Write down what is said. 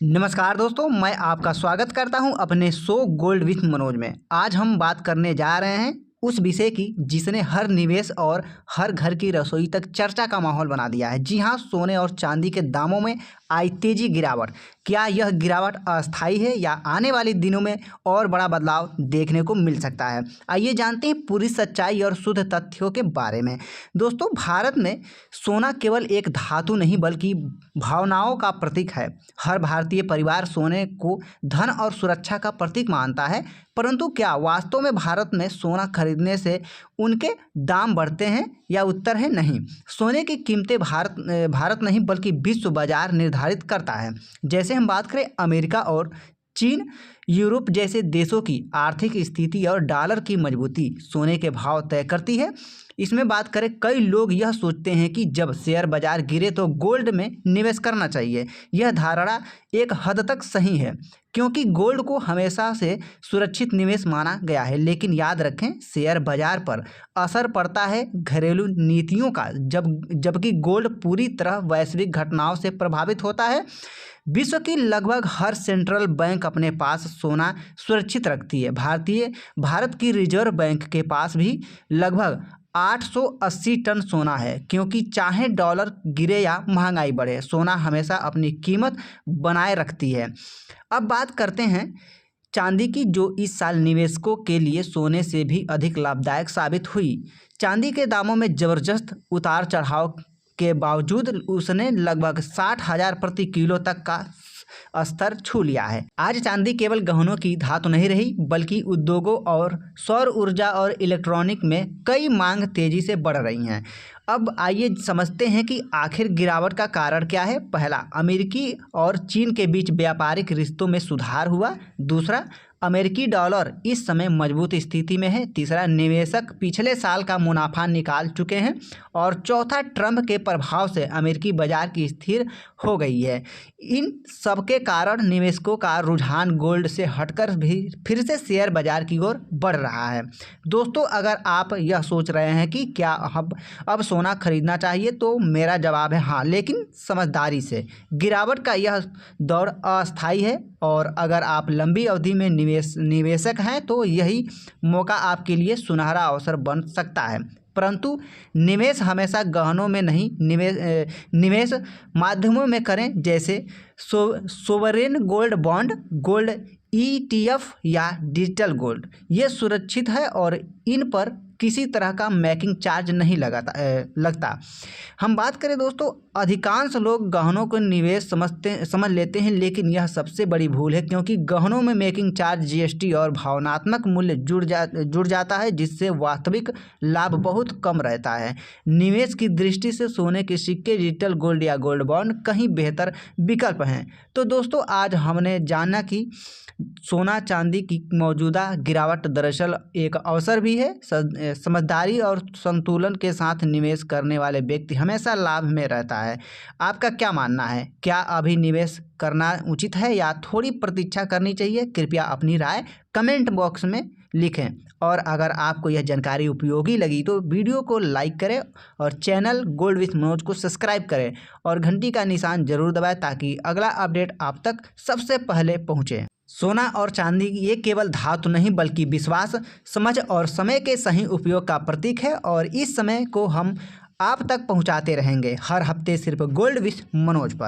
नमस्कार दोस्तों, मैं आपका स्वागत करता हूं अपने शो गोल्ड विथ मनोज में। आज हम बात करने जा रहे हैं उस विषय की जिसने हर निवेश और हर घर की रसोई तक चर्चा का माहौल बना दिया है। जी हां, सोने और चांदी के दामों में आई तेजी गिरावट। क्या यह गिरावट अस्थायी है या आने वाले दिनों में और बड़ा बदलाव देखने को मिल सकता है? आइए जानते हैं पूरी सच्चाई और शुद्ध तथ्यों के बारे में। दोस्तों, भारत में सोना केवल एक धातु नहीं बल्कि भावनाओं का प्रतीक है। हर भारतीय परिवार सोने को धन और सुरक्षा का प्रतीक मानता है। परंतु क्या वास्तव में भारत में सोना खरीदने से उनके दाम बढ़ते हैं या उत्तर है नहीं। सोने की कीमतें भारत नहीं बल्कि विश्व बाजार निर्धारित करता है। जैसे हम बात करें अमेरिका और चीन, यूरोप जैसे देशों की आर्थिक स्थिति और डॉलर की मजबूती सोने के भाव तय करती है। इसमें बात करें, कई लोग यह सोचते हैं कि जब शेयर बाजार गिरे तो गोल्ड में निवेश करना चाहिए। यह धारणा एक हद तक सही है क्योंकि गोल्ड को हमेशा से सुरक्षित निवेश माना गया है। लेकिन याद रखें, शेयर बाजार पर असर पड़ता है घरेलू नीतियों का, जबकि गोल्ड पूरी तरह वैश्विक घटनाओं से प्रभावित होता है। विश्व की लगभग हर सेंट्रल बैंक अपने पास सोना सुरक्षित रखती है। भारत की रिजर्व बैंक के पास भी लगभग 880 टन सोना है, क्योंकि चाहे डॉलर गिरे या महंगाई बढ़े, सोना हमेशा अपनी कीमत बनाए रखती है। अब बात करते हैं चांदी की, जो इस साल निवेशकों के लिए सोने से भी अधिक लाभदायक साबित हुई। चांदी के दामों में जबरदस्त उतार चढ़ाव के बावजूद उसने लगभग 60,000 प्रति किलो तक का स्तर छू लिया है। आज चांदी केवल गहनों की धातु नहीं रही बल्कि उद्योगों और सौर ऊर्जा और इलेक्ट्रॉनिक में कई मांग तेजी से बढ़ रही हैं। अब आइए समझते हैं कि आखिर गिरावट का कारण क्या है। पहला, अमेरिकी और चीन के बीच व्यापारिक रिश्तों में सुधार हुआ। दूसरा, अमेरिकी डॉलर इस समय मजबूत स्थिति में है। तीसरा, निवेशक पिछले साल का मुनाफा निकाल चुके हैं। और चौथा, ट्रंप के प्रभाव से अमेरिकी बाजार की स्थिर हो गई है। इन सबके कारण निवेशकों का रुझान गोल्ड से हटकर भी फिर से शेयर बाजार की ओर बढ़ रहा है। दोस्तों, अगर आप यह सोच रहे हैं कि क्या अब सोना खरीदना चाहिए, तो मेरा जवाब है हाँ, लेकिन समझदारी से। गिरावट का यह दौर अस्थायी है और अगर आप लंबी अवधि में निवेशक हैं तो यही मौका आपके लिए सुनहरा अवसर बन सकता है। परंतु निवेश हमेशा गहनों में नहीं, निवेश माध्यमों में करें, जैसे sovereign gold bond, gold ETF या डिजिटल गोल्ड। ये सुरक्षित है और इन पर किसी तरह का मेकिंग चार्ज नहीं लगता। हम बात करें दोस्तों, अधिकांश लोग गहनों को निवेश समझ लेते हैं, लेकिन यह सबसे बड़ी भूल है, क्योंकि गहनों में मेकिंग चार्ज, GST और भावनात्मक मूल्य जुड़ जाता है, जिससे वास्तविक लाभ बहुत कम रहता है। निवेश की दृष्टि से सोने के सिक्के, डिजिटल गोल्ड या गोल्ड बॉन्ड कहीं बेहतर विकल्प हैं। तो दोस्तों, आज हमने जाना कि सोना चांदी की मौजूदा गिरावट दरअसल एक अवसर भी है। समझदारी और संतुलन के साथ निवेश करने वाले व्यक्ति हमेशा लाभ में रहता है। आपका क्या मानना है? क्या अभी निवेश करना उचित है या थोड़ी प्रतीक्षा करनी चाहिए? कृपया अपनी राय कमेंट बॉक्स में लिखें। और अगर आपको यह जानकारी उपयोगी लगी तो वीडियो को लाइक करें और चैनल गोल्ड विथ मनोज को सब्सक्राइब करें और घंटी का निशान जरूर दबाएं, ताकि अगला अपडेट आप तक सबसे पहले पहुंचे। सोना और चांदी ये केवल धातु नहीं बल्कि विश्वास, समझ और समय के सही उपयोग का प्रतीक है, और इस समय को हम आप तक पहुंचाते रहेंगे हर हफ्ते सिर्फ गोल्ड विथ मनोज पर।